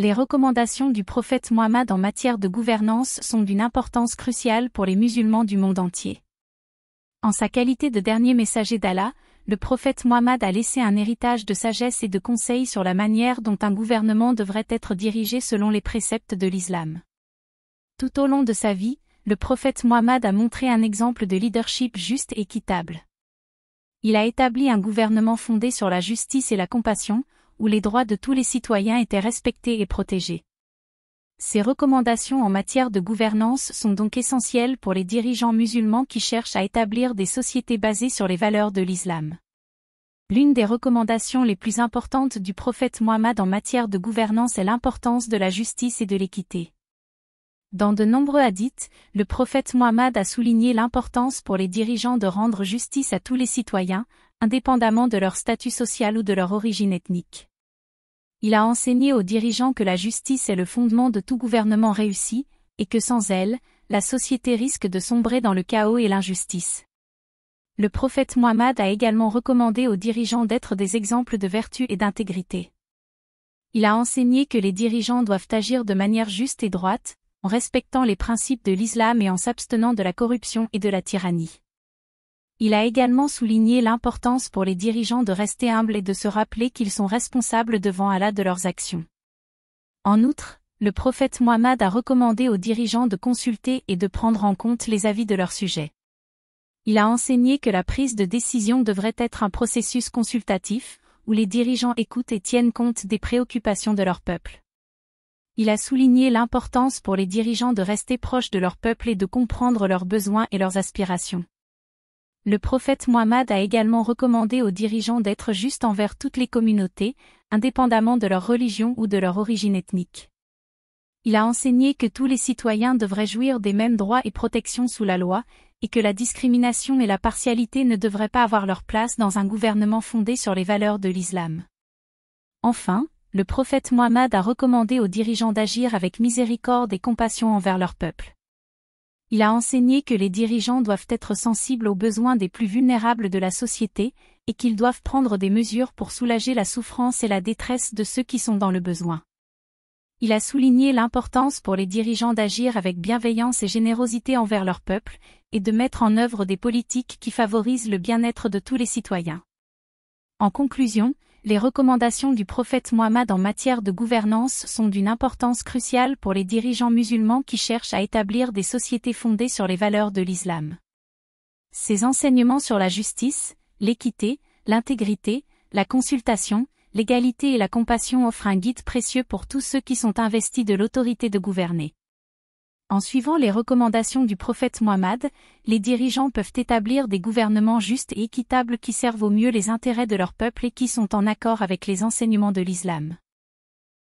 Les recommandations du prophète Mohammed en matière de gouvernance sont d'une importance cruciale pour les musulmans du monde entier. En sa qualité de dernier messager d'Allah, le prophète Mohammed a laissé un héritage de sagesse et de conseils sur la manière dont un gouvernement devrait être dirigé selon les préceptes de l'islam. Tout au long de sa vie, le prophète Mohammed a montré un exemple de leadership juste et équitable. Il a établi un gouvernement fondé sur la justice et la compassion, où les droits de tous les citoyens étaient respectés et protégés. Ces recommandations en matière de gouvernance sont donc essentielles pour les dirigeants musulmans qui cherchent à établir des sociétés basées sur les valeurs de l'islam. L'une des recommandations les plus importantes du prophète Mohammed en matière de gouvernance est l'importance de la justice et de l'équité. Dans de nombreux hadiths, le prophète Mohammed a souligné l'importance pour les dirigeants de rendre justice à tous les citoyens, indépendamment de leur statut social ou de leur origine ethnique. Il a enseigné aux dirigeants que la justice est le fondement de tout gouvernement réussi, et que sans elle, la société risque de sombrer dans le chaos et l'injustice. Le prophète Mohammed a également recommandé aux dirigeants d'être des exemples de vertu et d'intégrité. Il a enseigné que les dirigeants doivent agir de manière juste et droite, en respectant les principes de l'islam et en s'abstenant de la corruption et de la tyrannie. Il a également souligné l'importance pour les dirigeants de rester humbles et de se rappeler qu'ils sont responsables devant Allah de leurs actions. En outre, le prophète Mohammed a recommandé aux dirigeants de consulter et de prendre en compte les avis de leurs sujets. Il a enseigné que la prise de décision devrait être un processus consultatif, où les dirigeants écoutent et tiennent compte des préoccupations de leur peuple. Il a souligné l'importance pour les dirigeants de rester proches de leur peuple et de comprendre leurs besoins et leurs aspirations. Le prophète Mohammed a également recommandé aux dirigeants d'être justes envers toutes les communautés, indépendamment de leur religion ou de leur origine ethnique. Il a enseigné que tous les citoyens devraient jouir des mêmes droits et protections sous la loi, et que la discrimination et la partialité ne devraient pas avoir leur place dans un gouvernement fondé sur les valeurs de l'islam. Enfin, le prophète Mohammed a recommandé aux dirigeants d'agir avec miséricorde et compassion envers leur peuple. Il a enseigné que les dirigeants doivent être sensibles aux besoins des plus vulnérables de la société, et qu'ils doivent prendre des mesures pour soulager la souffrance et la détresse de ceux qui sont dans le besoin. Il a souligné l'importance pour les dirigeants d'agir avec bienveillance et générosité envers leur peuple, et de mettre en œuvre des politiques qui favorisent le bien-être de tous les citoyens. En conclusion, les recommandations du prophète Mohammed en matière de gouvernance sont d'une importance cruciale pour les dirigeants musulmans qui cherchent à établir des sociétés fondées sur les valeurs de l'islam. Ces enseignements sur la justice, l'équité, l'intégrité, la consultation, l'égalité et la compassion offrent un guide précieux pour tous ceux qui sont investis de l'autorité de gouverner. En suivant les recommandations du prophète Mohammed, les dirigeants peuvent établir des gouvernements justes et équitables qui servent au mieux les intérêts de leur peuple et qui sont en accord avec les enseignements de l'islam.